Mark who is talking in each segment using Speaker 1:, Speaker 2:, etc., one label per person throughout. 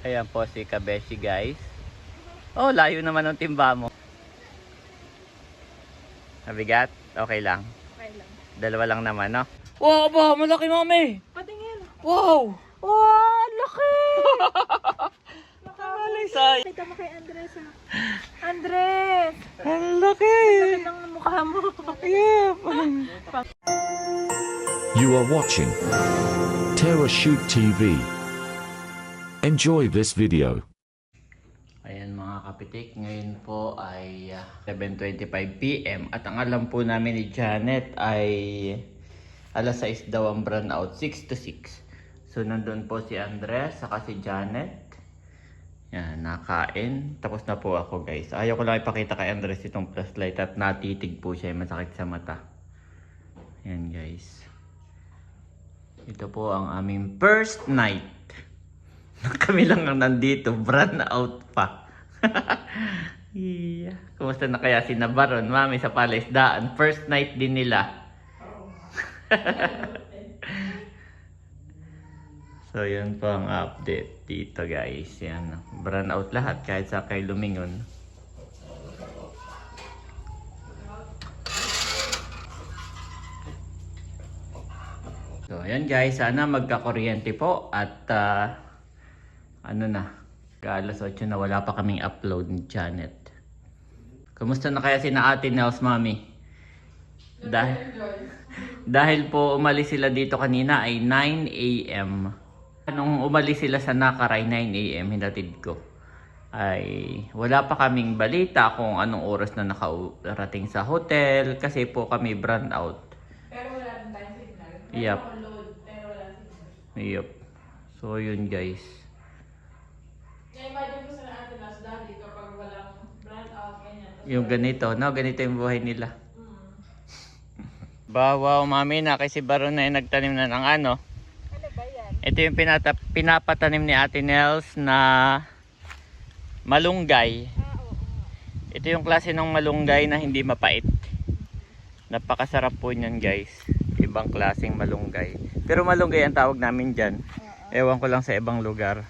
Speaker 1: Ayan po si Kabeshi guys. Oh, layo naman ng timba mo. Mabigat? Okay lang.
Speaker 2: Okay lang.
Speaker 1: Dalawa lang naman, no? Wow, ba, malaki mami!
Speaker 2: Patingin.
Speaker 1: Wow!
Speaker 2: Wow, laki!
Speaker 1: Malay say!
Speaker 2: Kita mo kay Andres ha. Andres!
Speaker 1: Ang laki!
Speaker 2: Laki ng mukha mo.
Speaker 1: Yep!
Speaker 3: You are watching Terra Shoot TV. Enjoy this video.
Speaker 1: Ayan mga kapitik, ngayon po ay 7:25 PM at ang alam po namin ni Janet ay alas 6 daw ang brownout, 6 to 6. So nandun po si Andres saka si Janet. Yan, nakain. Tapos na po ako guys. Ayaw ko lang ipakita kay Andres itong flashlight at natitig po siya, masakit sa mata. Yan guys. Ito po ang aming first night. Kami lang ang nandito, brownout pa. Yeah. Kumusta na kaya si Nabaron, mami, sa palaisdaan? First night din nila. So yun po ang update dito guys. Yan, brownout lahat kahit sa kay lumingon. So ayan guys, sana magka-kuryente po at ano na, alas 8 na wala pa kaming upload ni Janet. Kumusta na kaya si na Ate Nels, mami? Dahil po umalis sila dito kanina ay 9 AM. Nung umalis sila sa Nakaray 9 AM, hinatid ko, ay wala pa kaming balita kung anong oras na nakarating sa hotel kasi po kami brand out.
Speaker 2: Pero wala rin tayong signal.
Speaker 1: Yep.
Speaker 2: Load, pero wala signal.
Speaker 1: Yep. So yun guys.
Speaker 2: Na-imagine ko sa Ate Nas dati kapag walang brand out, ganyan.
Speaker 1: Yung ganito, no? Ganito yung buhay nila. Wow, mami, na kasi Baron na yung nagtanim na ng ano.
Speaker 2: Ano ba yan?
Speaker 1: Ito yung pinapatanim ni Ate Nels na malunggay.
Speaker 2: Oo.
Speaker 1: Ito yung klase ng malunggay na hindi mapait. Napakasarap po niyan guys. Ibang klaseng malunggay. Pero malunggay ang tawag namin dyan. Ewan ko lang sa ibang lugar.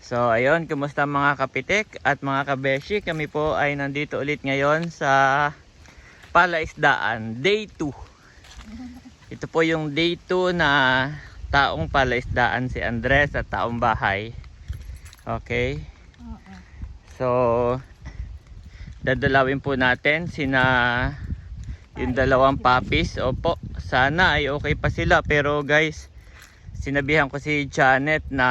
Speaker 1: So ayun, kumusta mga kapitek at mga kabeshi? Kami po ay nandito ulit ngayon sa palaisdaan, day 2. Ito po yung day 2 na taong palaisdaan, si Andres at taong bahay. Okay. So dadalawin po natin sina yung dalawang puppies. Opo, sana ay okay pa sila, pero guys, sinabihan ko si Janet na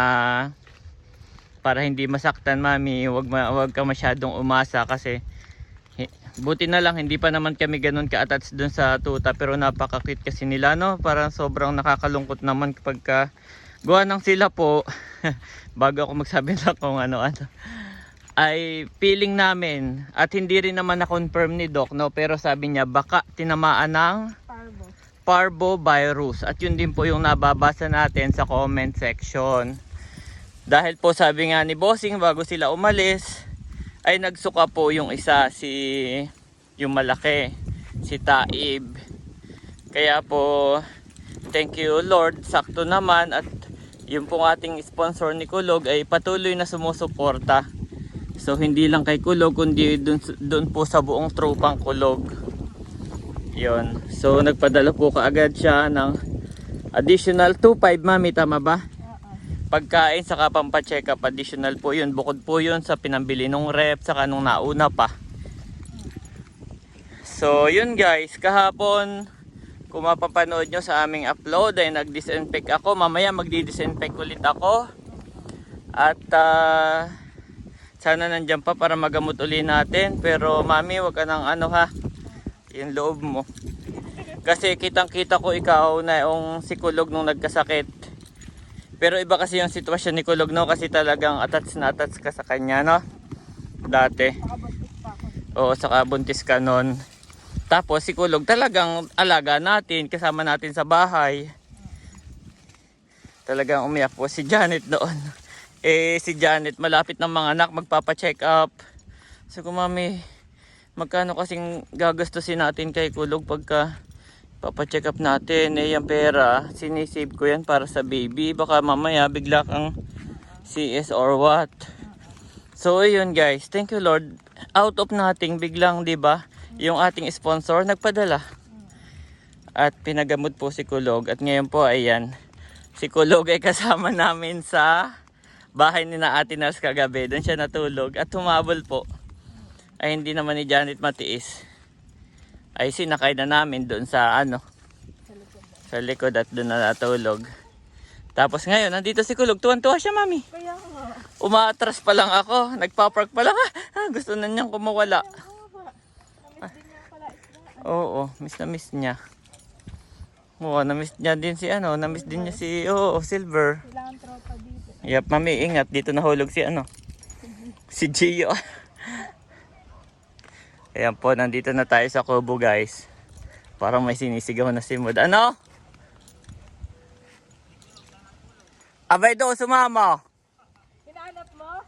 Speaker 1: para hindi masaktan, mami, wag ka masyadong umasa kasi buti na lang hindi pa naman kami ganun ka-attach dun sa tuta, pero napaka-cute kasi nila, no? Parang sobrang nakakalungkot naman kapag gawa ng sila po bago ako magsabi lang kung ano-ano, ay feeling namin at hindi rin naman na-confirm ni Doc, no? Pero sabi niya baka tinamaan ng parvovirus at yun din po yung nababasa natin sa comment section. Dahil po sabi nga ni Bossing bago sila umalis ay nagsuka po yung isa, yung malaki, si Taib. Kaya po thank you Lord, sakto naman at yung pong ating sponsor ni Kulog ay patuloy na sumusuporta. So hindi lang kay Kulog kundi dun po sa buong tropang Kulog. Yun. So nagpadala po kaagad siya ng additional 2.5, mami, tama ba? Pagkain saka pampacheck up, additional po yun. Bukod po yun sa pinambili nung rep saka nung nauna pa. So yun guys, kahapon kung mapapanood nyo sa aming upload ay nag-disinfect ako. Mamaya magdi-disinfect ulit ako. At sana nandyan pa para magamot ulit natin. Pero mami, wag ka nang ano ha, yung loob mo. Kasi kitang kita ko ikaw na yung si Kulog nung nagkasakit. Pero iba kasi yung sitwasyon ni Kulog, no? Kasi talagang attach na attach ka sa kanya, no? Dati. Oo, saka buntis ka nun. Tapos si Kulog talagang alaga natin, kasama natin sa bahay. Talagang umiyak po si Janet doon. Si Janet malapit ng mga anak, magpapa-check up. So kung mami, magkano kasing gagastusin natin kay Kulog pagka papacheck up natin? Yung pera sinisave ko yan para sa baby, baka mamaya bigla kang CS or what. So ayun guys, thank you Lord. Out of nothing, biglang 'di ba, yung ating sponsor nagpadala. At pinagamot po si Kulog. At ngayon po ayan, si Kulog ay kasama namin sa bahay ni na Ate Nels kagabi. Doon siya natulog at humabol po. Ay hindi naman ni Janet matiis. Ay sinakay na namin doon sa ano, sa likod at doon na natulog. Tapos ngayon, nandito si Kulog. Tuwan-tuwa siya, mami.
Speaker 2: Kaya nga.
Speaker 1: Umaatras pa lang ako. Nagpa-park pa lang. Gusto na niyang kumawala.
Speaker 2: Namiss din niya pala isda.
Speaker 1: Oo, miss na miss niya. Oo, na-miss niya din si ano. Na-miss din niya si Silver.
Speaker 2: Kailangan tropa dito.
Speaker 1: Yap, mami, ingat. Dito nahulog si ano. Si Gio. Ayan po, nandito na tayo sa Kubo, guys. Parang may sinisigaw na si Mood. Ano? Abay do, sumama.
Speaker 2: Hinahanap mo?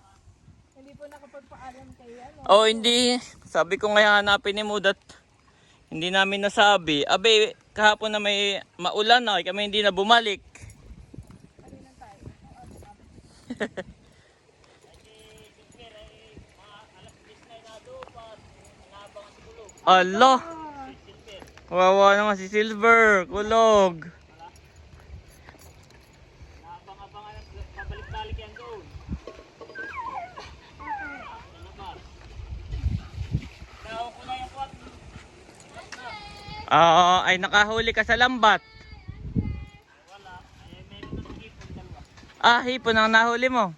Speaker 2: Hindi po nakapagpaalam kayo. Ano?
Speaker 1: Oh, hindi. Sabi ko nga hanapin ni Mood at hindi namin nasabi. Abay, kahapon na may maulan na, kami hindi na bumalik. Allah! Wawa naman si Silver, Kulog. Ay nakahuli ka sa lambat. Hipon ang nahuli mo.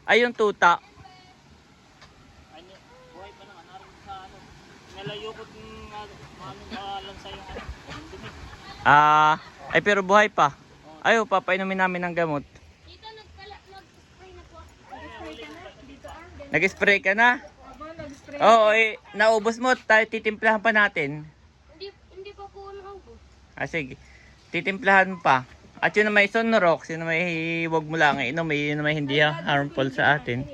Speaker 1: Ay yung tuta.
Speaker 4: Buhay pa naman, naroon sa ano, nalayukot ng lansa yung ano, yung dumi.
Speaker 1: Ay pero buhay pa. Ayo, papainumin namin ng gamot.
Speaker 5: Dito nag-spray na po. Nag-spray ka na? Dito
Speaker 1: Nag-spray ka na?
Speaker 2: Aba, nag-spray.
Speaker 1: Oo, naubos mo. Tayo titimplahan pa natin.
Speaker 5: Hindi pa po naubos.
Speaker 1: Sige. Titimplahan pa. At yun na may Sonrox, yun na may wag mo lang inom, yun na may hindi harmful sa atin.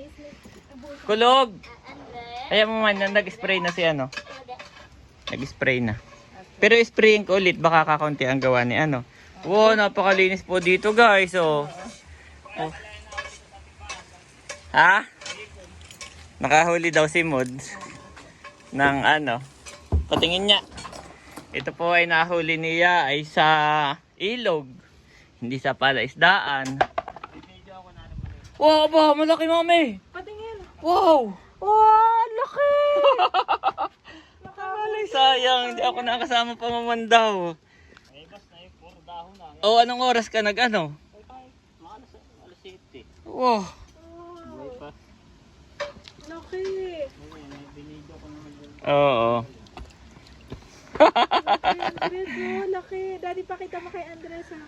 Speaker 1: Kulog!
Speaker 5: Andre?
Speaker 1: Ayan mo man, nag-spray na si ano. Nag-spray na. Pero sprayin ko ulit, baka kakaunti ang gawa ni ano. Wow, napakalinis po dito guys. Oh. Ha? Nakahuli daw si Mood ng ano. Patingin niya. Ito po ay nahuli niya ay sa ilog. Hindi sa palaisdaan. Wow, ba, malaki mami.
Speaker 2: Patingin.
Speaker 1: Wow.
Speaker 2: Wow, laki!
Speaker 1: Alay, sayang. Hindi ako nakasama pa mamandaw.
Speaker 4: Ay, bas na yung puro dahon na.
Speaker 1: O, anong oras ka nag-ano?
Speaker 4: Alas 7.
Speaker 1: Wow.
Speaker 4: Buhay pa.
Speaker 2: Laki.
Speaker 4: May binidyo ko naman yun.
Speaker 1: Oo.
Speaker 2: Andres, oh, laki. Daddy, pakita mo kay Andres, ha?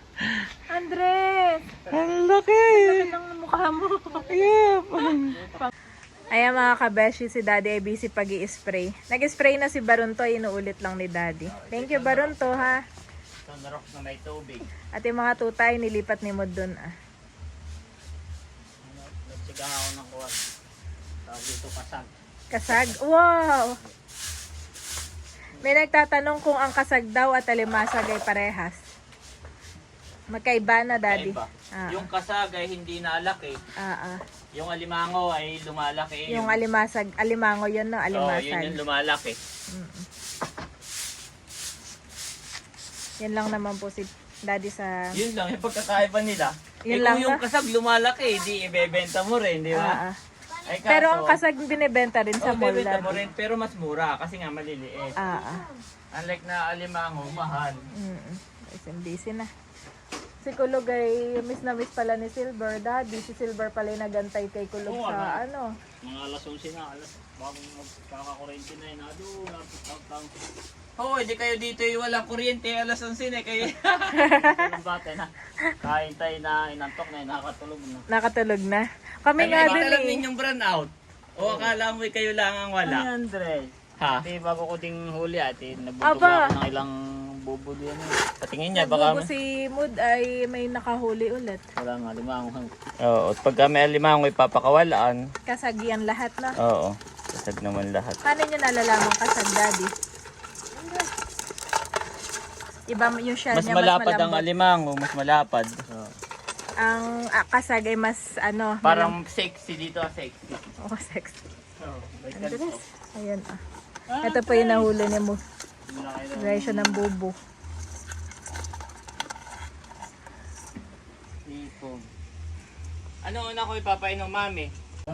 Speaker 2: Andres!
Speaker 1: Ang laki.
Speaker 2: Laki ng mukha mo.
Speaker 1: Yep.
Speaker 2: Ayan mga kabeshi, si Daddy ay busy pag-i-spray. Nag-spray na si Barunto, inuulit lang ni Daddy. Thank you Barunto, ha?
Speaker 1: Sonrox na may tubig.
Speaker 2: At yung mga tutay, nilipat ni Mod dun, ah.
Speaker 4: Nagsigang ako ng kuwan. Tawag dito kasag.
Speaker 2: Kasag? Wow! May nagtatanong kung ang kasag daw at alimasag ay parehas. Magkaiba na, Daddy.
Speaker 1: Kaiba.
Speaker 2: Ah,
Speaker 1: Yung kasag ay hindi nalaki.
Speaker 2: ah.
Speaker 1: Yung alimango ay lumalaki.
Speaker 2: Yung alimasag, alimango yun, no?
Speaker 1: Oo, yun
Speaker 2: Alimasag.
Speaker 1: yung lumalaki.
Speaker 2: Yan lang naman po si Daddy sa...
Speaker 1: Yun lang, yung pagkakaiba nila.
Speaker 2: Yun
Speaker 1: Kung
Speaker 2: lang
Speaker 1: yung
Speaker 2: ba?
Speaker 1: kasag lumalaki, di ibebenta mo rin, di ba?
Speaker 2: Ah, ah.
Speaker 1: Ay,
Speaker 2: Pero ang kasag binibenta rin sa mall,
Speaker 1: ibebenta mo
Speaker 2: Daddy.
Speaker 1: rin, pero mas mura kasi nga maliliit.
Speaker 2: Ah, ah.
Speaker 1: Unlike na alimango, mahal.
Speaker 2: Busy na. Si Kulog ay miss na miss pala ni Silver, Daddy. Si Silver pala yung nagantay kay Kulog
Speaker 4: Oo,
Speaker 2: sa ano.
Speaker 4: Mga alas 11 na, bagong magkakakurente na yun. Lapit-tang.
Speaker 1: Oo, hindi kayo dito yung walang kuryente, alas 11 na kayo.
Speaker 4: Walang bata na. Kain tayo na inantok na, nakakatulog na.
Speaker 2: Nakatulog na. Kami
Speaker 1: Ano
Speaker 2: nga
Speaker 1: ba
Speaker 2: din
Speaker 1: alam
Speaker 2: eh.
Speaker 1: ninyong brand out? O akala mo kayo lang ang wala?
Speaker 4: Ay, Andres.
Speaker 1: Ha?
Speaker 4: Ate, bago ko ding huli ate, nabutog
Speaker 2: Aba.
Speaker 4: ako ng ilang bubo diyan.
Speaker 1: Patingin niya, baka...
Speaker 2: Nagbubo si Mood ay may nakahuli ulit.
Speaker 4: Wala nga, limango.
Speaker 1: Oo, at pagka may alimango ipapakawalaan,
Speaker 2: Kasagyan lahat na.
Speaker 1: oo, kasag naman lahat.
Speaker 2: Paano nyo nalalaman kasag, Daddy? Iba yung shell
Speaker 1: Mas
Speaker 2: niya,
Speaker 1: malapad ang
Speaker 2: malambot.
Speaker 1: alimango, mas malapad.
Speaker 2: Ang kasag ay mas ano,
Speaker 1: Parang sexy dito, sexy.
Speaker 2: oh, sex.
Speaker 1: Oh,
Speaker 2: Andres. Ayan ah. Ito po yung nahuli ni mo. Gaya siya ng bubo.
Speaker 1: Ano una ko ipapainom, mami?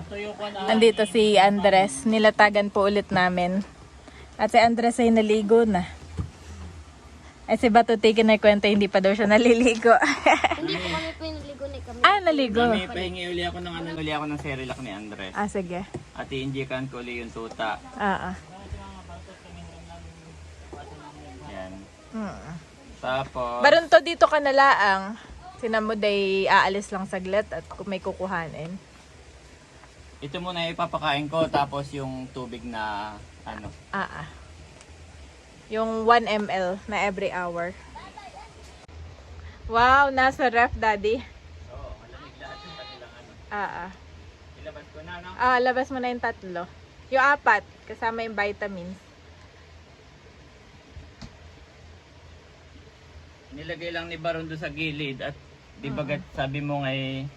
Speaker 1: Tuyo ko na.
Speaker 2: Andito si Andres. Nilatagan po ulit namin. At si Andres ay naligo na. Ay si Batuti kinaikwento hindi pa daw siya naliligo.
Speaker 5: Hindi po kami po yung naligo na kami.
Speaker 2: Ah, naligo.
Speaker 1: Mami, pahingi uli ako ng Cerelac ni Andres.
Speaker 2: Ah, sige.
Speaker 1: At i-injikan ko uli yung tuta.
Speaker 2: Ah, ah.
Speaker 1: Yan.
Speaker 2: Hmm.
Speaker 1: Tapos,
Speaker 2: Barunto dito ka na laang. Sinamod ay aalis lang saglit at kung may kukuhanin.
Speaker 1: ito muna ipapakain ko. Tapos yung tubig na ano.
Speaker 2: Ah, ah. Yung 1 ml na every hour. Wow, nasa ref, Daddy.
Speaker 1: Oo, malamig lahat yung kanilang ano.
Speaker 2: Ah, ah.
Speaker 1: Ilabas ko na, no?
Speaker 2: Ah, labas mo na yung 3. Yung 4, kasama yung vitamins.
Speaker 1: Nilagay lang ni Baron doon sa gilid. At di bagat sabi mo ngay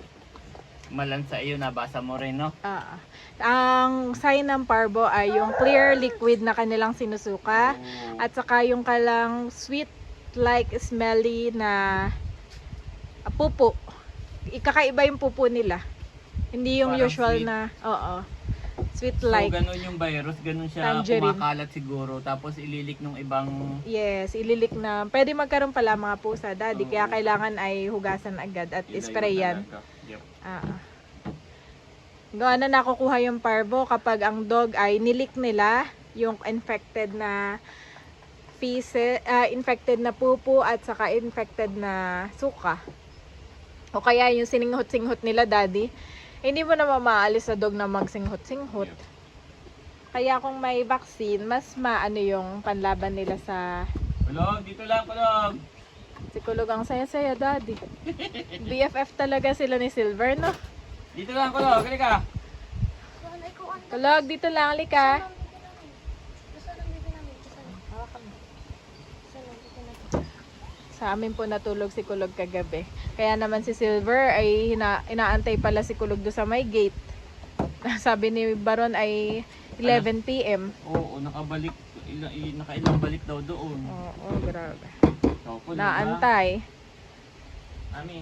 Speaker 1: malansa iyo, nabasa mo rin, no?
Speaker 2: Ah, ang sign ng parvo ay yung clear liquid na kanilang sinusuka at saka yung kalang sweet like smelly na pupo. Ikakaiba yung pupo nila. Hindi yung
Speaker 1: Parang
Speaker 2: usual
Speaker 1: sweet.
Speaker 2: na, oo. Sweet
Speaker 1: So,
Speaker 2: like.
Speaker 1: ganun yung virus, ganun siya
Speaker 2: Tangerine.
Speaker 1: kumakalat siguro. Tapos ililik nung ibang...
Speaker 2: Yes, ililik na. Pwede magkaroon pala mga pusa, Daddy. Kaya kailangan ay hugasan agad at sprayan.
Speaker 1: Yep.
Speaker 2: Gawa na nakukuha yung parvo kapag ang dog ay nilik nila yung infected na infected na pupo at saka infected na suka. O kaya yung sininghot-singhot nila, Daddy. Hindi mo na mamaalis sa dog na magsinghot-singhot. Kaya kung may vaccine, mas maano yung panlaban nila sa
Speaker 1: Kulog, dito lang, kulog!
Speaker 2: sikulog. Ang saya-saya, Daddy. BFF talaga sila ni Silver, no?
Speaker 1: Dito lang, kulog, kali ka!
Speaker 5: Saan ay kuwan?
Speaker 2: Kulog, dito lang, lika.
Speaker 5: Saan ang bibi namin? Saan? Hawakan mo. Saan ang bibi namin?
Speaker 2: Sa amin po natulog si Kulog kagabi. Kaya naman si Silver ay inaantay pala si Kulog doon sa may gate. Sabi ni Baron ay 11 p.m.
Speaker 1: Oo, nakabalik, nakailang balik daw doon.
Speaker 2: Oo, grabe.
Speaker 1: So, kulog,
Speaker 2: Naantay.
Speaker 1: Mami,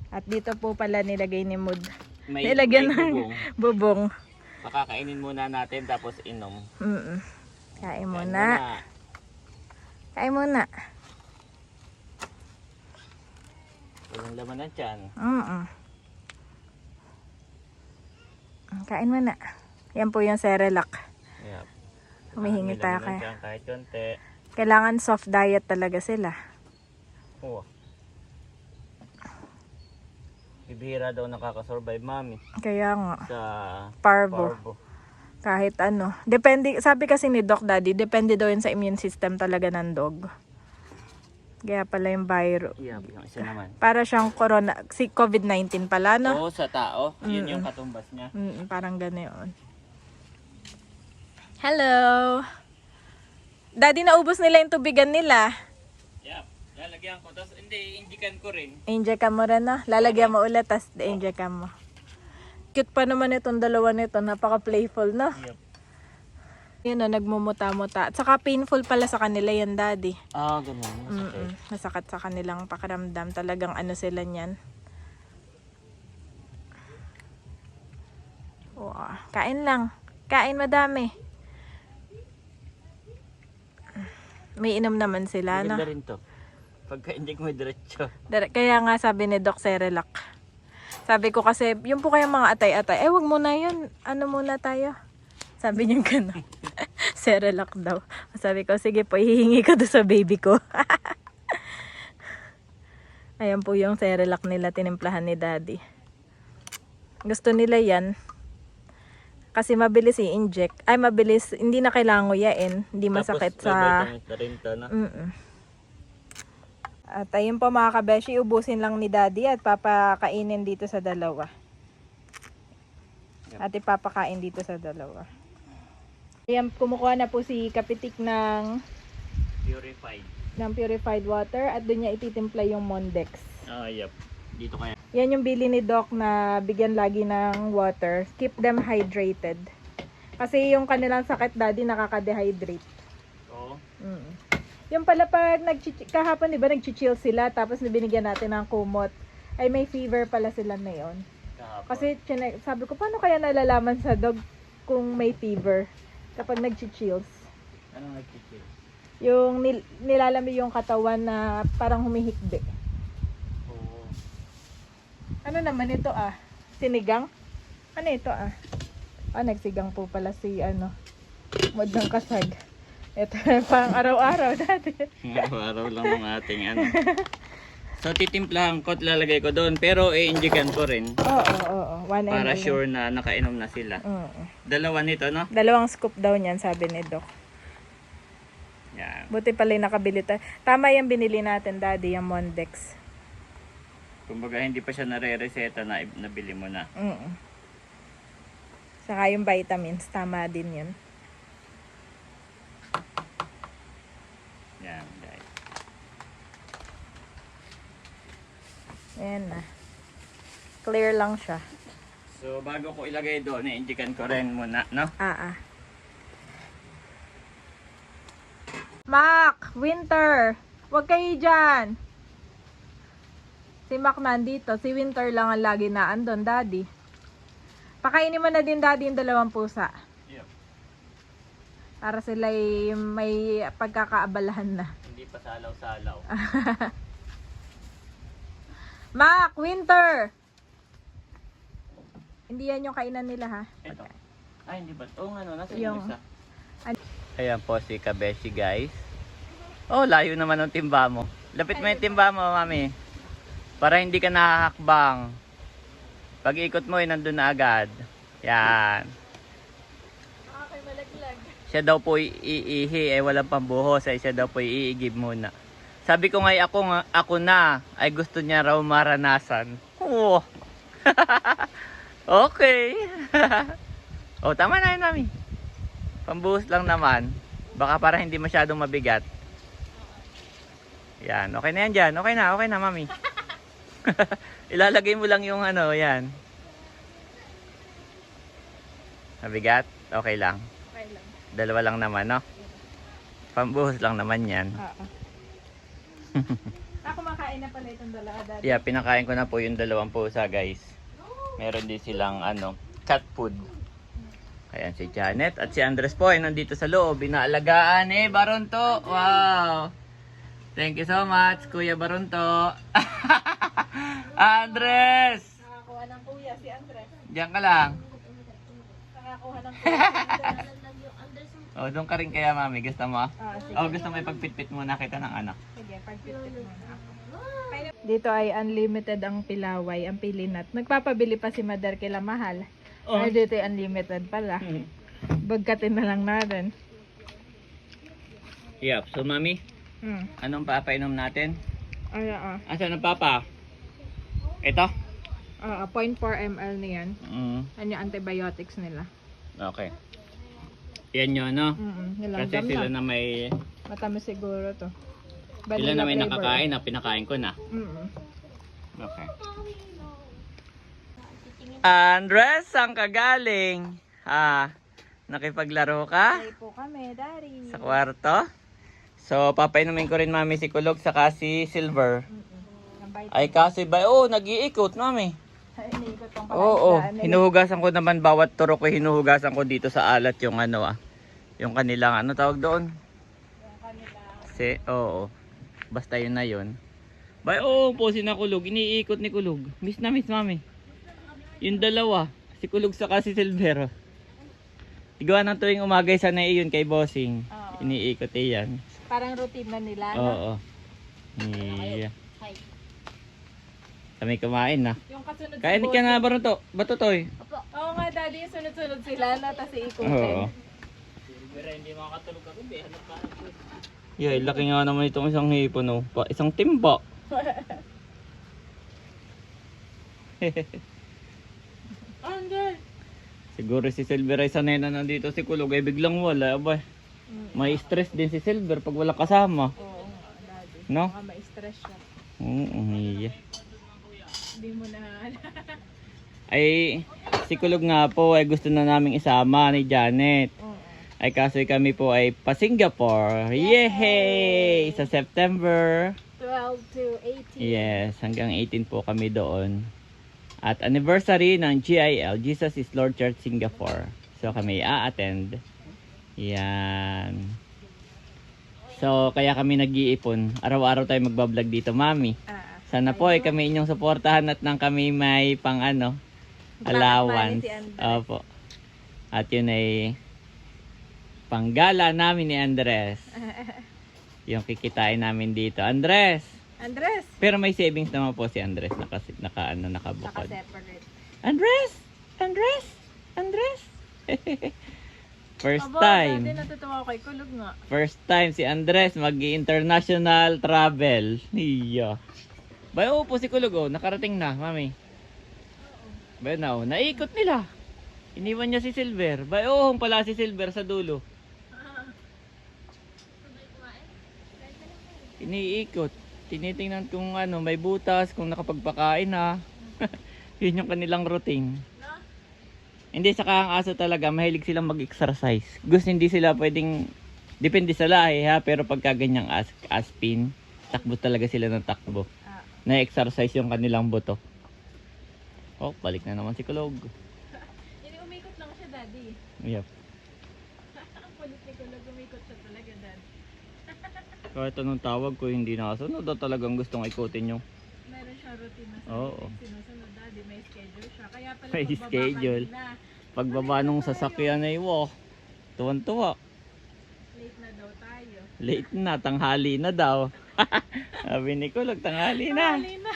Speaker 2: At dito po pala nilagay ni Mood.
Speaker 1: may
Speaker 2: Nilagyan
Speaker 1: may
Speaker 2: ng
Speaker 1: bubong.
Speaker 2: bubong.
Speaker 1: Pakakainin muna natin tapos inom.
Speaker 2: Kain
Speaker 1: Yan
Speaker 2: muna. Kain muna.
Speaker 1: Walang laman ng tiyan.
Speaker 2: Kain muna. Yan po yung Cerelac.
Speaker 1: Yep.
Speaker 2: Humihingi
Speaker 1: May
Speaker 2: tayo
Speaker 1: laman ng
Speaker 2: kaya.
Speaker 1: tiyan kahit konti.
Speaker 2: Kailangan soft diet talaga sila.
Speaker 1: Oo. Bibihira daw nakakasurvive, mami.
Speaker 2: Kaya nga.
Speaker 1: Sa
Speaker 2: Parvo.
Speaker 1: parvo.
Speaker 2: Kahit ano. Depende, sabi kasi ni Doc Daddy, depende daw yun sa immune system talaga ng dog. Kaya pala yung virus.
Speaker 1: Yeah, yung isa naman.
Speaker 2: Para siyang si COVID-19 pala, no?
Speaker 1: Oo, sa tao. Yun yung katumbas niya.
Speaker 2: Parang ganoon. Hello! Daddy, naubos nila yung tubigan nila.
Speaker 1: Yeah, lalagyan ko. Tapos hindi, indikan ko rin.
Speaker 2: Inject ka mo rin, no? Lalagyan mo ulit, tas inject ka mo. Cute pa naman itong dalawa nito. Napaka-playful, no?
Speaker 1: Yep.
Speaker 2: Yun, no? Nagmumuta-muta. At saka painful pala sa kanila yan, Daddy.
Speaker 1: Ah, ganun. Masakit.
Speaker 2: Masakit sa kanilang pakiramdam. Talagang ano sila niyan. Wow. Kain lang. Kain madami. May inom naman sila, no?
Speaker 1: Maganda rin to. Pagka-inject mo diretso.
Speaker 2: Kaya nga sabi ni Doc Cerelac. Sabi ko kasi, yung po kayong mga atay-atay, wag muna yun. Ano muna tayo? Sabi niya gano'n. Cerelac daw. Sabi ko, sige po, hihingi ko doon sa baby ko. Ayan po yung Cerelac nila, tinimplahan ni Daddy. Gusto nila yan. Kasi mabilis i-inject. Ay, mabilis, hindi na kailangan nguyain. Hindi masakit
Speaker 1: Tapos,
Speaker 2: sa...
Speaker 1: may vitamins na rin to, no?
Speaker 2: At ayun po mga kabeshi, ubusin lang ni Daddy at papakainin dito sa dalawa. At ipapakain dito sa dalawa. Ayan, kumukuha na po si Kapitik ng
Speaker 1: Purified.
Speaker 2: purified water at doon niya ititimpla yung Mondex.
Speaker 1: Yep. Dito kaya.
Speaker 2: Yan yung bili ni Doc na bigyan lagi ng water. Keep them hydrated. Kasi yung kanilang sakit, daddy, nakaka-dehydrate.
Speaker 1: Oo.
Speaker 2: Mm. Yung pala pag kahapon, di ba, nag-chill sila, tapos binigyan natin ng kumot, ay may fever pala sila na yon. Kasi sabi ko, paano kaya nalalaman sa dog kung may fever kapag nag-chills?
Speaker 1: Anong nag-chill?
Speaker 2: Yung nilalami yung katawan na parang humihikbi.
Speaker 1: Oo.
Speaker 2: Ano naman ito Sinigang? Ano ito nagsigang po pala si Mod ng Kasag. Ito pang araw-araw dati.
Speaker 1: Araw-araw lang ng ating So titimplahan ko at lalagay ko doon. Pero i-injikan ko rin.
Speaker 2: Oo. 1 ml.
Speaker 1: Para sure na nakainom na sila.
Speaker 2: Oo.
Speaker 1: Dalawa nito, no?
Speaker 2: 2 scoop daw niyan, sabi ni Doc.
Speaker 1: Yan.
Speaker 2: Buti pala yung nakabili tayo. Tama yung binili natin, daddy, yung Mondex.
Speaker 1: Kumbaga hindi pa siya nare-reseta na nabili mo na.
Speaker 2: Saka yung vitamins, tama din yun.
Speaker 1: Yan, guys.
Speaker 2: Ayan na. Clear lang siya.
Speaker 1: So bago ko ilagay doon, i-injikan ko rin muna, no?
Speaker 2: Mac! Winter! Huwag kayo dyan! Si Mac nandito. Si Winter lang ang lagi na andon, daddy. Pakainin mo na din, daddy, yung 2 pusa.
Speaker 1: Yep.
Speaker 2: Para sila may pagkakaabalahan na.
Speaker 1: Hindi pa salaw-salaw.
Speaker 2: Mac! Winter! Hindi yan yung kainan nila, ha?
Speaker 1: Ito. Ay, hindi ba? Oo nga, no. Nasa
Speaker 2: Yung-
Speaker 1: yung isa. Ayan po si Kabeshi, guys. Oh, layo naman ng timba mo. Lapit mo yung timba mo, mami. Para hindi ka nakahakbang. Pag ikot mo, nandun na agad. Yan.
Speaker 2: Okay, malaglag.
Speaker 1: Siya daw po iihi, walang pambuhos. Siya daw po iigib muna. Sabi ko nga, ako na, ay gusto niya raw maranasan. Oh. Okay. Oh, tama na yun, mami. Pambuhos lang naman. Baka para hindi masyadong mabigat. Yan, okay na yan dyan. Okay na, mami. Ilalagay mo lang yung yan. Mabigat? Okay lang.
Speaker 2: Okay lang.
Speaker 1: 2 lang naman, no? Pambuhos lang naman yan.
Speaker 2: Oo. Kumakain na pala itong 2, daddy.
Speaker 1: Yeah, pinakain ko na po yung 2 pusa, guys. Meron din silang cat food. Ayan si Janet at si Andres po ay nandito sa loob. Inaalagaan Baronto. Wow! Thank you so much, Kuya Baronto. Andres!
Speaker 2: Nakakuha ng kuya si Andres.
Speaker 1: Diyan ka lang.
Speaker 2: Nakakuha ng kuya si Andres.
Speaker 1: O, doon ka rin kaya, mami. Gusto mo?
Speaker 2: Sige.
Speaker 1: O, gusto mo ipagpitpit muna kita ng
Speaker 2: Sige, pagpipit muna ako. Dito ay unlimited ang pilaway, ang pilinat. Nagpapabili pa si Mother kila mahal. Ay, dito ay unlimited pala. Bagkatin na lang natin.
Speaker 1: Yep. So, mami, anong papainom natin?
Speaker 2: Ay,
Speaker 1: Asan ang papa? Ito?
Speaker 2: 0.4 ml niyan. Yan yung antibiotics nila.
Speaker 1: Okay. Yan yun, no?
Speaker 2: Nilanggam
Speaker 1: Kasi sila
Speaker 2: na.
Speaker 1: na may...
Speaker 2: Matamis siguro to.
Speaker 1: Sila na may
Speaker 2: Vanilla flavor.
Speaker 1: nakakain na pinakain ko na. Okay. Andres, saan ka galing? Nakipaglaro ka?
Speaker 2: Ay po kami, Daddy.
Speaker 1: Sa kwarto? So, papainumin ko rin, mami, si Kulog saka si Silver. Ay, kasi ba? Nag-iikot, mami.
Speaker 2: Iniikot ang
Speaker 1: Oo,
Speaker 2: palaisdaan nila.
Speaker 1: hinuhugasan ko naman bawat turok ko, hinuhugasan ko dito sa alat yung yung kanilang tawag doon? Oo. Basta yun na yun. Po si Kulog, iniikot ni Kulog. Miss na miss, mami. Yung 2, si Kulog saka si Silver. Igawa ng tuwing umagay sana iyon kay Bossing.
Speaker 2: Oo.
Speaker 1: Iniikot yan.
Speaker 2: Parang routine na nila, no?
Speaker 1: Oo. Yeah. Kami kumain na.
Speaker 2: Yung kasunod
Speaker 1: Kain ka na Bato Toy?
Speaker 2: Oo nga, Daddy. Sunod-sunod sila na, tas iikutin.
Speaker 1: Oo.
Speaker 4: Pero hindi makakatulog ako, hanap ka.
Speaker 1: Yeah, laki nga naman itong isang hipon, oh. Isang timba.
Speaker 2: Andel!
Speaker 1: Siguro si Silver ay sanay na nandito si Kulog ay biglang wala. Abay. May stress din si Silver pag walang kasama.
Speaker 2: Oo nga, Daddy.
Speaker 1: No?
Speaker 2: Baka ma-stress siya.
Speaker 1: Oo, yeah.
Speaker 2: Di mo na.
Speaker 1: Ay, si Kulog nga po ay gusto na naming isama ni Janet. Ay kaso kami po ay pa Singapore. Yay! Sa September.
Speaker 2: 12 to 18.
Speaker 1: Yes, hanggang 18 po kami doon. At anniversary ng GIL, Jesus is Lord Church Singapore. So kami a-attend. Yan. So kaya kami nag-iipon. Araw-araw tayo magbablog dito, Mami. Sana po ay kami inyong suportahan at nang kami may pang ano, allowance.
Speaker 2: Black money si Andres.
Speaker 1: Opo. At yun ay panggala namin ni Andres. Yung kikitain namin dito. Andres!
Speaker 2: Andres!
Speaker 1: Pero may savings naman po si Andres. Nakabukod.
Speaker 2: Naka-separate.
Speaker 1: Andres! Andres! Andres! First
Speaker 2: Aba,
Speaker 1: time.
Speaker 2: dati natutuwa ko kay Kulog nga.
Speaker 1: First time si Andres mag-international travel. Iya. Bayo po si Kulog, oh. Nakarating na, Mami. Bayo na, oh. Naikot nila. Iniwan niya si Silver. Bayo, pala si Silver sa dulo. Iniikot. Tinitingnan kung ano, may butas, kung nakapagpakain na. Yun yung kanilang routine. Hindi, saka ang aso talaga, mahilig silang mag-exercise. Gusto hindi sila pwedeng, depende sa lahi ha, pero pagka ganyang aspin, takbo talaga sila ng takbo. Na-exercise yung kanilang buto. Oh, balik na naman si Kulog.
Speaker 2: Hindi, umikot lang siya, Daddy.
Speaker 1: Yep.
Speaker 2: Ang kulit ni Kulog, umikot siya talaga, Daddy.
Speaker 1: Kahit anong tawag ko, hindi nakasunod. Talagang gustong ikutin yung
Speaker 2: Meron siya routine na
Speaker 1: Oo.
Speaker 2: sinusunod, Daddy. May schedule siya. Kaya pala
Speaker 1: May
Speaker 2: pagbaba
Speaker 1: schedule.
Speaker 2: kanina,
Speaker 1: pagbaba nung sasakyan ay wow. Tuwan-tuwa.
Speaker 2: late na daw tayo.
Speaker 1: Late na, tanghali na daw. Sabi ni Kulog, tanghali na.
Speaker 2: Halina.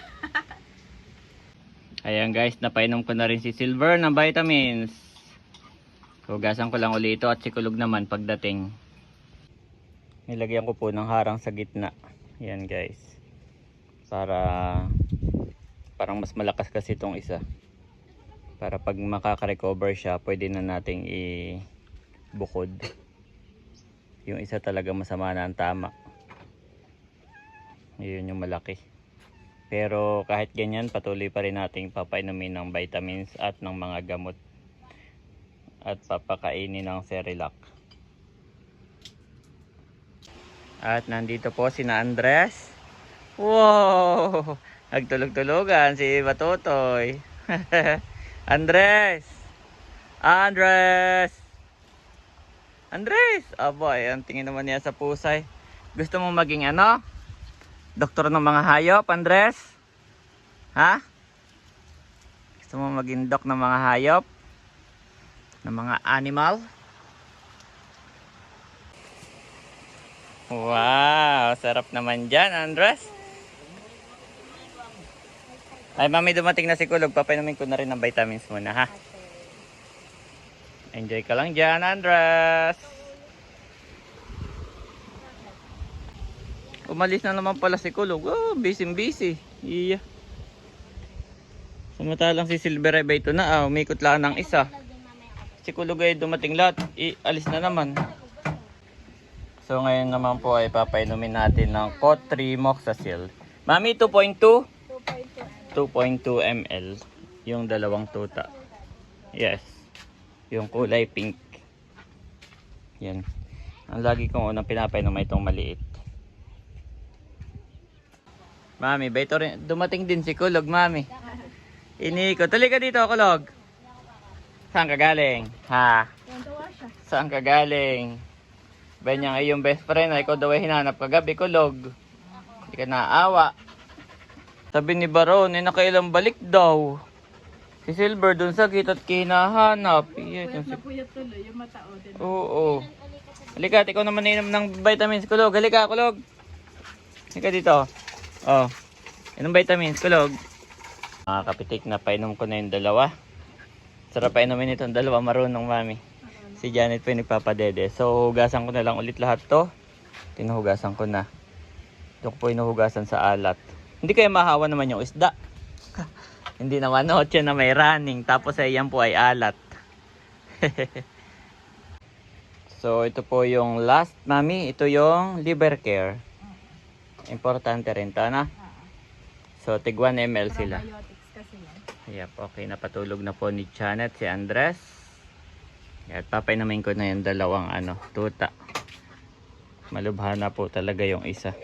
Speaker 1: Ayan guys, napainom ko na rin si Silver ng vitamins. Hugasan ko lang ulit ito at si Kulog naman pagdating. Nilagyan ko po ng harang sa gitna. Ayan guys. Parang mas malakas kasi itong isa. Para pag makaka-recover siya, pwede na nating ibukod. Yung isa talaga masama na ang tama. Yun yung malaki. Pero kahit ganyan, patuloy pa rin nating papainumin ng vitamins at ng mga gamot. At papakainin ng Cerelac. At nandito po si Andres. Wow! Nagtulog-tulugan si Batutoy. Andres! Andres! Andres! Aboy, ang tingin naman niya sa pusay. Gusto mo maging ano? Doktor ng mga hayop, Andres? Ha? Gusto mo maging dok ng mga hayop? Ng mga animal? Wow! Sarap naman dyan, Andres. Ay, Mami, dumating na si Kulog. Papainumin ko na rin ng vitamins muna, ha? Enjoy ka lang dyan, Andres. Umalis na naman pala si Kulog. Oh, busy. Iya. Samantalang si Silver ay ito na. Umikot lang ng isa. Si Kulog ay dumating lahat. Alis na naman. So ngayon naman po ay papainumin natin ng Cot3 Moxacil. Mami, 2.2? 2.2 ml. Yung dalawang tuta. Yes. Yung kulay pink. Yan. Ang lagi kong unang pinapainom ay itong maliit. Mami, ba ito rin? Dumating din si Kulog, Mami. Inikot. Tuloy ka dito, Kulog. Saan ka galing? Ha?
Speaker 2: Tuwa siya.
Speaker 1: Saan ka galing? Ba niya ay yung best friend ay ikaw daw ay hinanap kagabi, Kulog. Hindi ka naawa. Sabi ni Baron, nakailang balik daw. Si Silver dun sa git at kinahanap.
Speaker 2: Napuyat tuloy yung matao din.
Speaker 1: Oo. Halika, ikaw naman nainom ng vitamins, Kulog. Halika, Kulog. Halika dito. Oh. Yan ang vitamins, Kulog. Mga kapitik, napainom ko na yung dalawa. Sarap painumin itong dalawa, marunong, Mami. Si Janet po yung nagpapadede. So, hugasan ko na lang ulit lahat to. Tinuhugasan ko na. Doon po inuhugasan sa alat. Hindi kaya mahawa naman yung isda. Hindi naman, no? Tiyan na may running. Tapos ay yan po ay alat. So, ito po yung last, Mami. Ito yung liver care. Importante rin ito, na? So, tig 1 ml sila.
Speaker 2: Probiotics
Speaker 1: Ayan po, okay, napatulog na po ni Janet si Andres. At papainamin ko na yung dalawang tuta. Malubha na po talaga yung isa.